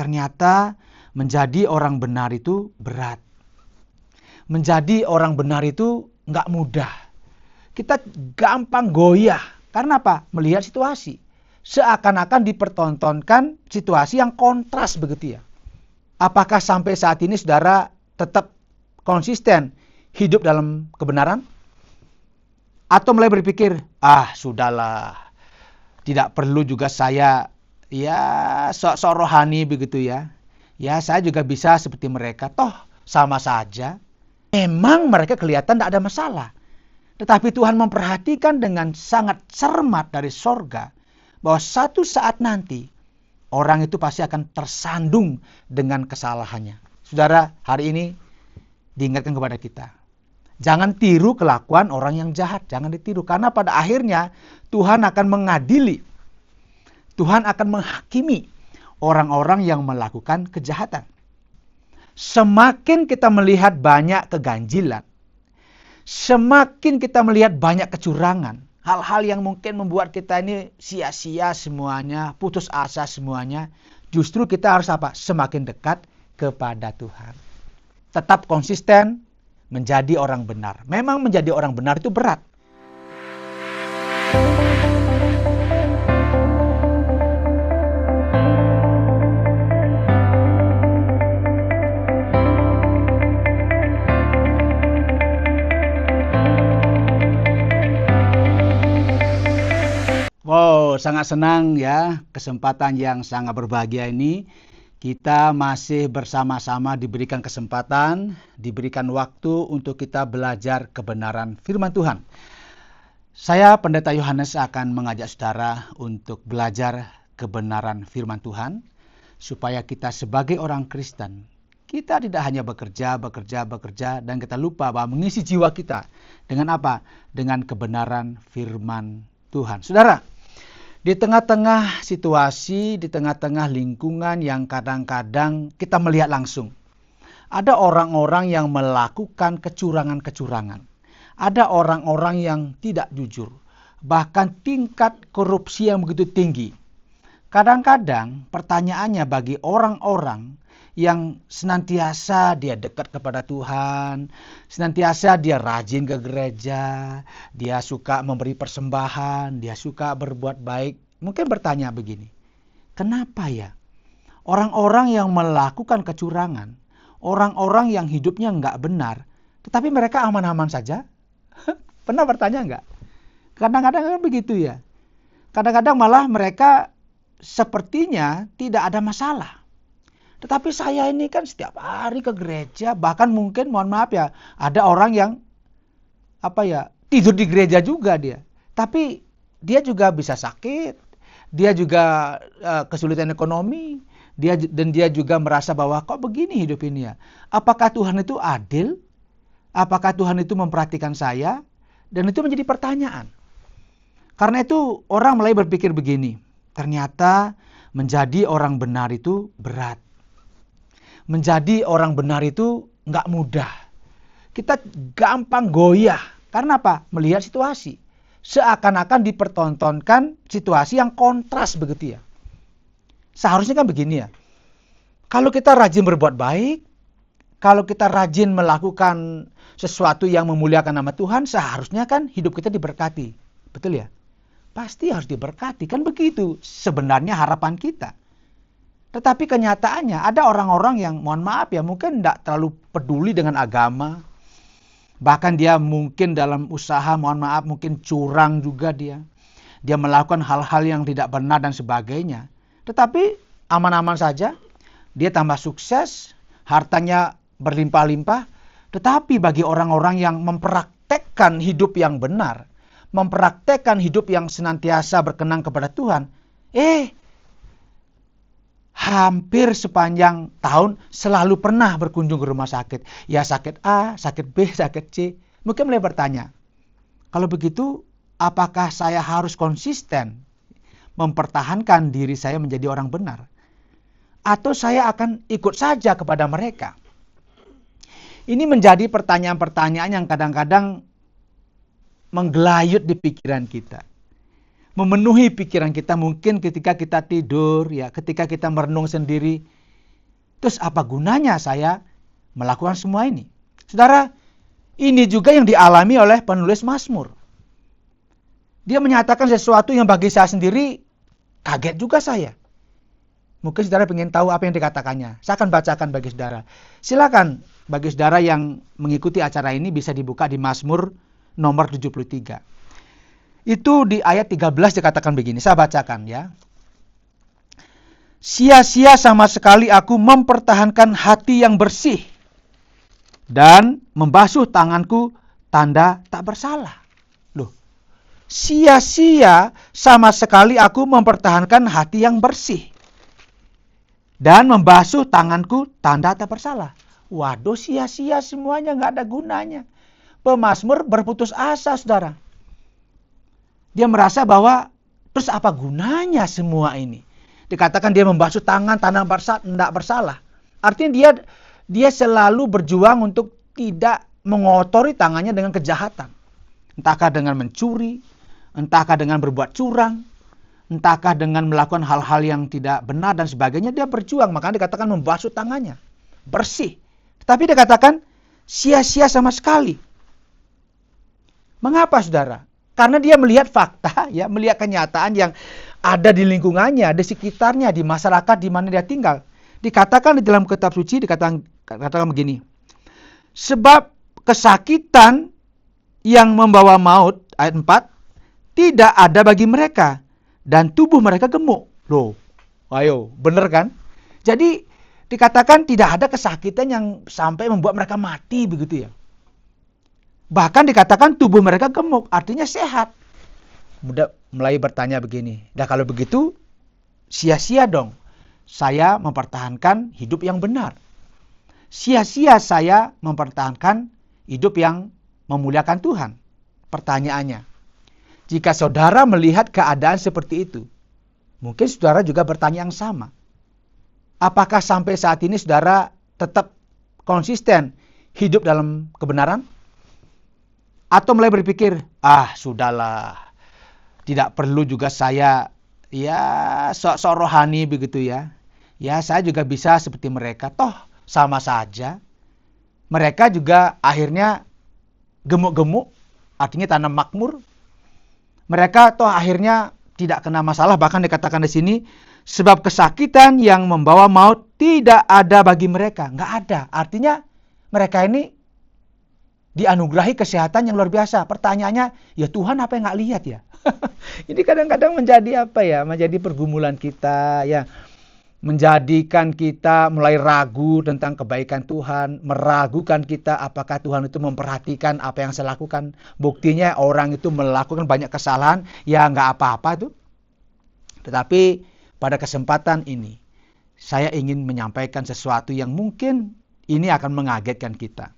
Ternyata menjadi orang benar itu berat. Menjadi orang benar itu nggak mudah. Kita gampang goyah. Karena apa? Melihat situasi. Seakan-akan dipertontonkan situasi yang kontras begitu ya. Apakah sampai saat ini saudara tetap konsisten hidup dalam kebenaran? Atau mulai berpikir, sudahlah. Tidak perlu juga saya sok-sok rohani begitu ya. Ya saya juga bisa seperti mereka. Toh sama saja. Memang mereka kelihatan tidak ada masalah. Tetapi Tuhan memperhatikan dengan sangat cermat dari sorga. Bahwa satu saat nanti orang itu pasti akan tersandung dengan kesalahannya. Saudara, hari ini diingatkan kepada kita. Jangan tiru kelakuan orang yang jahat. Jangan ditiru. Karena pada akhirnya Tuhan akan mengadili. Tuhan akan menghakimi orang-orang yang melakukan kejahatan. Semakin kita melihat banyak keganjilan. Semakin kita melihat banyak kecurangan. Hal-hal yang mungkin membuat kita ini sia-sia semuanya. Putus asa semuanya. Justru kita harus apa? Semakin dekat kepada Tuhan. Tetap konsisten menjadi orang benar. Memang menjadi orang benar itu berat. Wow, sangat senang ya kesempatan yang sangat berbahagia ini. Kita masih bersama-sama diberikan kesempatan, diberikan waktu untuk kita belajar kebenaran firman Tuhan. Saya Pendeta Yohanes akan mengajak saudara untuk belajar kebenaran firman Tuhan, supaya kita sebagai orang Kristen, kita tidak hanya bekerja, dan kita lupa bahwa mengisi jiwa kita dengan apa? Dengan kebenaran firman Tuhan. Saudara, di tengah-tengah situasi, di tengah-tengah lingkungan yang kadang-kadang kita melihat langsung. Ada orang-orang yang melakukan kecurangan-kecurangan. Ada orang-orang yang tidak jujur. Bahkan tingkat korupsi yang begitu tinggi. Kadang-kadang pertanyaannya bagi orang-orang yang senantiasa dia dekat kepada Tuhan, senantiasa dia rajin ke gereja, dia suka memberi persembahan, dia suka berbuat baik. Mungkin bertanya begini, kenapa ya orang-orang yang melakukan kecurangan, orang-orang yang hidupnya nggak benar, tetapi mereka aman-aman saja? Pernah bertanya nggak? Kadang-kadang kan begitu ya. Kadang-kadang malah mereka sepertinya tidak ada masalah. Tetapi saya ini kan setiap hari ke gereja, bahkan mungkin mohon maaf ya, ada orang yang tidur di gereja juga dia. Tapi dia juga bisa sakit, dia juga kesulitan ekonomi, dan dia juga merasa bahwa kok begini hidup ini ya. Apakah Tuhan itu adil? Apakah Tuhan itu memperhatikan saya? Dan itu menjadi pertanyaan. Karena itu orang mulai berpikir begini, ternyata menjadi orang benar itu berat. Menjadi orang benar itu nggak mudah. Kita gampang goyah. Karena apa? Melihat situasi. Seakan-akan dipertontonkan situasi yang kontras begitu ya. Seharusnya kan begini ya. Kalau kita rajin berbuat baik, kalau kita rajin melakukan sesuatu yang memuliakan nama Tuhan, seharusnya kan hidup kita diberkati. Betul ya? Pasti harus diberkati. Kan begitu sebenarnya harapan kita. Tetapi kenyataannya ada orang-orang yang mohon maaf ya mungkin tidak terlalu peduli dengan agama. Bahkan dia mungkin dalam usaha mohon maaf mungkin curang juga dia. Dia melakukan hal-hal yang tidak benar dan sebagainya. Tetapi aman-aman saja. Dia tambah sukses. Hartanya berlimpah-limpah. Tetapi bagi orang-orang yang mempraktekkan hidup yang benar. Mempraktekkan hidup yang senantiasa berkenan kepada Tuhan. Hampir sepanjang tahun selalu pernah berkunjung ke rumah sakit. Ya sakit A, sakit B, sakit C. Mungkin mulai bertanya, kalau begitu apakah saya harus konsisten mempertahankan diri saya menjadi orang benar? Atau saya akan ikut saja kepada mereka? Ini menjadi pertanyaan-pertanyaan yang kadang-kadang menggelayut di pikiran kita. Memenuhi pikiran kita mungkin ketika kita tidur, ya, ketika kita merenung sendiri. Terus apa gunanya saya melakukan semua ini? Saudara, ini juga yang dialami oleh penulis Mazmur. Dia menyatakan sesuatu yang bagi saya sendiri kaget juga saya. Mungkin saudara ingin tahu apa yang dikatakannya. Saya akan bacakan bagi saudara. Silakan bagi saudara yang mengikuti acara ini bisa dibuka di Mazmur nomor 73. Itu di ayat 13 dikatakan begini. Saya bacakan ya. Sia-sia sama sekali aku mempertahankan hati yang bersih dan membasuh tanganku tanda tak bersalah. Loh, sia-sia sama sekali aku mempertahankan hati yang bersih dan membasuh tanganku tanda tak bersalah. Waduh, sia-sia semuanya, nggak ada gunanya. Pemazmur berputus asa, saudara. Dia merasa bahwa terus apa gunanya semua ini? Dikatakan dia membasuh tangan tanda tidak bersalah. Artinya dia selalu berjuang untuk tidak mengotori tangannya dengan kejahatan. Entahkah dengan mencuri, entahkah dengan berbuat curang, entahkah dengan melakukan hal-hal yang tidak benar dan sebagainya, dia berjuang. Makanya dikatakan membasuh tangannya, bersih. Tetapi dikatakan sia-sia sama sekali. Mengapa, saudara? Karena dia melihat fakta, ya, melihat kenyataan yang ada di lingkungannya, di sekitarnya, di masyarakat di mana dia tinggal. Dikatakan di dalam kitab suci, dikatakan begini. Sebab kesakitan yang membawa maut, ayat 4, tidak ada bagi mereka. Dan tubuh mereka gemuk. Loh, ayo, bener kan? Jadi dikatakan tidak ada kesakitan yang sampai membuat mereka mati begitu ya. Bahkan dikatakan tubuh mereka gemuk, artinya sehat. Mulai bertanya begini, dah kalau begitu sia-sia dong saya mempertahankan hidup yang benar. Sia-sia saya mempertahankan hidup yang memuliakan Tuhan. Pertanyaannya, jika saudara melihat keadaan seperti itu, mungkin saudara juga bertanya yang sama. Apakah sampai saat ini saudara tetap konsisten hidup dalam kebenaran? Atau mulai berpikir, sudahlah, tidak perlu juga saya sok-sok rohani begitu ya. Ya, saya juga bisa seperti mereka, toh sama saja. Mereka juga akhirnya gemuk-gemuk, artinya tanam makmur. Mereka toh akhirnya tidak kena masalah, bahkan dikatakan di sini, sebab kesakitan yang membawa maut tidak ada bagi mereka. Nggak ada, artinya mereka ini dianugerahi kesehatan yang luar biasa. Pertanyaannya, ya Tuhan apa yang nggak lihat ya? Ini kadang-kadang menjadi menjadi pergumulan kita ya. Menjadikan kita mulai ragu tentang kebaikan Tuhan, meragukan kita apakah Tuhan itu memperhatikan apa yang saya lakukan. Buktinya orang itu melakukan banyak kesalahan, ya nggak apa-apa tuh. Tetapi pada kesempatan ini, saya ingin menyampaikan sesuatu yang mungkin ini akan mengagetkan kita.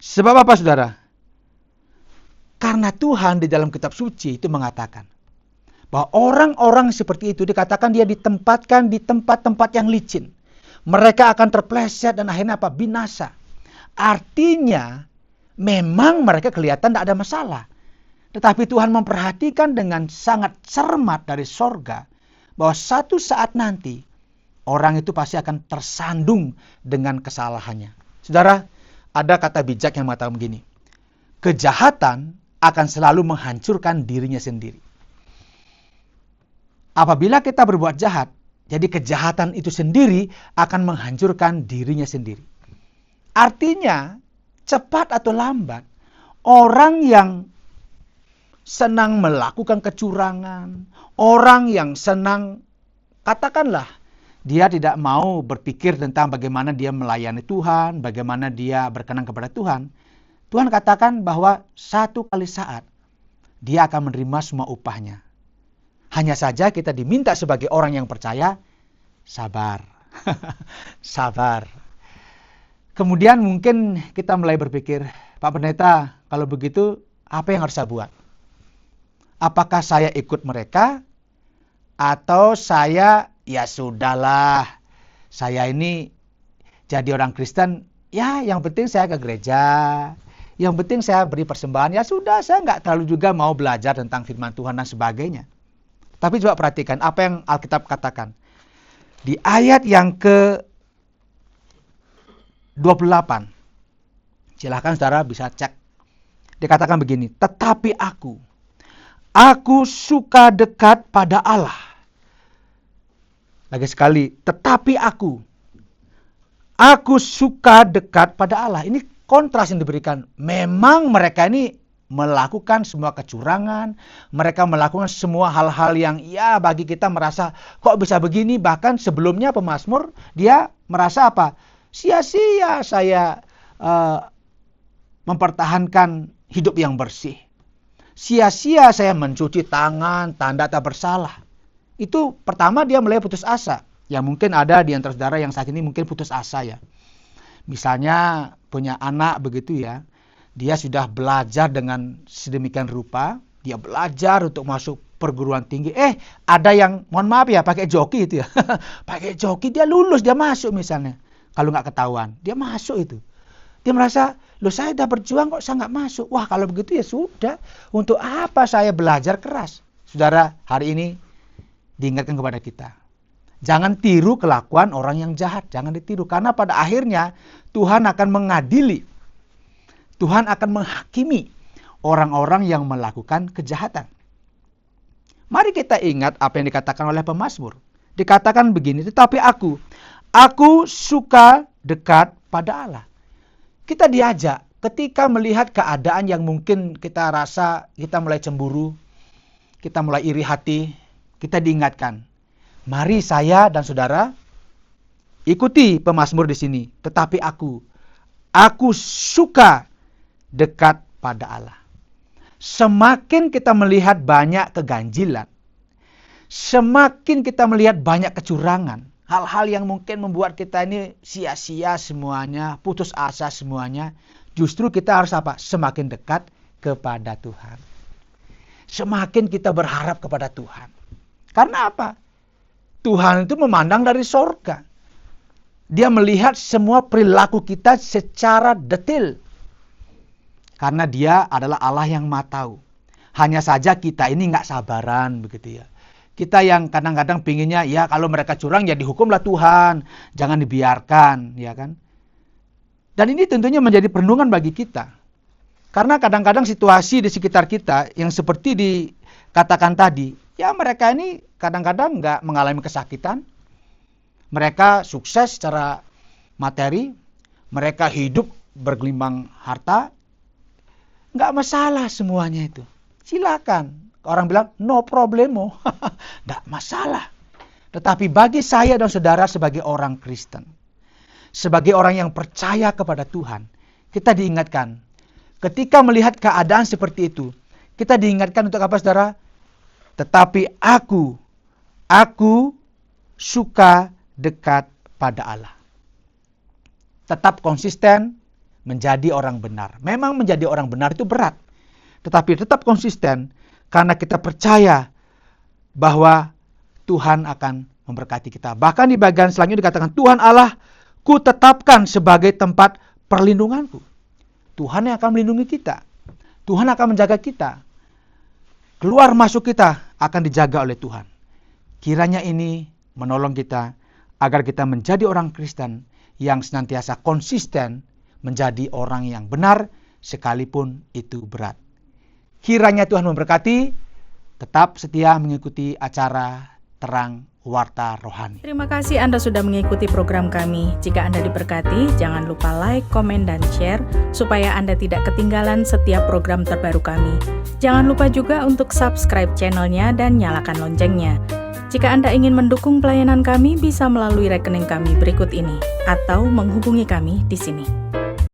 Sebab apa, saudara? Karena Tuhan di dalam kitab suci itu mengatakan bahwa orang-orang seperti itu dikatakan dia ditempatkan di tempat-tempat yang licin. Mereka akan terpleset dan akhirnya binasa. Artinya memang mereka kelihatan tidak ada masalah. Tetapi Tuhan memperhatikan dengan sangat cermat dari sorga bahwa satu saat nanti orang itu pasti akan tersandung dengan kesalahannya. Saudara, ada kata bijak yang mengatakan begini, kejahatan akan selalu menghancurkan dirinya sendiri. Apabila kita berbuat jahat, jadi kejahatan itu sendiri akan menghancurkan dirinya sendiri. Artinya, cepat atau lambat, orang yang senang melakukan kecurangan, orang yang senang, katakanlah, dia tidak mau berpikir tentang bagaimana dia melayani Tuhan, bagaimana dia berkenan kepada Tuhan. Tuhan katakan bahwa satu kali saat, dia akan menerima semua upahnya. Hanya saja kita diminta sebagai orang yang percaya, sabar. Sabar. Kemudian mungkin kita mulai berpikir, Pak Pendeta, kalau begitu apa yang harus saya buat? Apakah saya ikut mereka? Atau saya, ya sudahlah, saya ini jadi orang Kristen, ya yang penting saya ke gereja, yang penting saya beri persembahan, ya sudah, saya nggak terlalu juga mau belajar tentang firman Tuhan dan sebagainya. Tapi coba perhatikan apa yang Alkitab katakan. Di ayat yang ke-28. Silahkan saudara bisa cek. Dikatakan begini, tetapi aku suka dekat pada Allah. Lagi sekali, tetapi aku suka dekat pada Allah. Ini kontras yang diberikan. Memang mereka ini melakukan semua kecurangan, mereka melakukan semua hal-hal yang ya bagi kita merasa kok bisa begini. Bahkan sebelumnya pemazmur dia merasa apa? Sia-sia saya mempertahankan hidup yang bersih. Sia-sia saya mencuci tangan, tanda tak bersalah. Itu pertama dia mulai putus asa. Ya mungkin ada di antara saudara yang saat ini mungkin putus asa ya. Misalnya punya anak begitu ya. Dia sudah belajar dengan sedemikian rupa, dia belajar untuk masuk perguruan tinggi. Ada yang, mohon maaf ya, pakai joki itu ya. Pakai joki, dia lulus, dia masuk misalnya. Kalau nggak ketahuan, dia masuk itu. Dia merasa, loh saya udah berjuang kok saya nggak masuk. Wah kalau begitu ya sudah, untuk apa saya belajar keras? Saudara, hari ini diingatkan kepada kita. Jangan tiru kelakuan orang yang jahat, jangan ditiru. Karena pada akhirnya Tuhan akan mengadili. Tuhan akan menghakimi orang-orang yang melakukan kejahatan. Mari kita ingat apa yang dikatakan oleh pemazmur. Dikatakan begini, tetapi aku suka dekat pada Allah. Kita diajak ketika melihat keadaan yang mungkin kita rasa kita mulai cemburu, kita mulai iri hati, kita diingatkan. Mari saya dan saudara ikuti pemazmur di sini. Tetapi aku suka dekat pada Allah. Semakin kita melihat banyak keganjilan, semakin kita melihat banyak kecurangan, hal-hal yang mungkin membuat kita ini sia-sia semuanya, putus asa semuanya, justru kita harus apa? Semakin dekat kepada Tuhan. Semakin kita berharap kepada Tuhan. Karena apa? Tuhan itu memandang dari sorga. Dia melihat semua perilaku kita secara detail. Karena dia adalah Allah yang Maha Tahu. Hanya saja kita ini nggak sabaran begitu ya. Kita yang kadang-kadang pinginnya ya kalau mereka curang ya dihukumlah Tuhan. Jangan dibiarkan ya kan. Dan ini tentunya menjadi perenungan bagi kita. Karena kadang-kadang situasi di sekitar kita yang seperti dikatakan tadi. Ya mereka ini kadang-kadang nggak mengalami kesakitan. Mereka sukses secara materi. Mereka hidup bergelimbang harta. Nggak masalah semuanya itu. Silakan. Orang bilang no problemo. Nggak masalah. Tetapi bagi saya dan saudara sebagai orang Kristen, sebagai orang yang percaya kepada Tuhan, kita diingatkan. Ketika melihat keadaan seperti itu, kita diingatkan untuk apa saudara? Tetapi aku suka dekat pada Allah. Tetap konsisten menjadi orang benar. Memang menjadi orang benar itu berat. Tetapi tetap konsisten karena kita percaya bahwa Tuhan akan memberkati kita. Bahkan di bagian selanjutnya dikatakan, Tuhan Allah ku tetapkan sebagai tempat perlindunganku. Tuhan yang akan melindungi kita. Tuhan akan menjaga kita. Keluar masuk kita akan dijaga oleh Tuhan. Kiranya ini menolong kita agar kita menjadi orang Kristen yang senantiasa konsisten menjadi orang yang benar sekalipun itu berat. Kiranya Tuhan memberkati, tetap setia mengikuti acara Terang Warta Rohani. Terima kasih Anda sudah mengikuti program kami. Jika Anda diberkati, jangan lupa like, komen, dan share supaya Anda tidak ketinggalan setiap program terbaru kami. Jangan lupa juga untuk subscribe channelnya dan nyalakan loncengnya. Jika Anda ingin mendukung pelayanan kami, bisa melalui rekening kami berikut ini atau menghubungi kami di sini.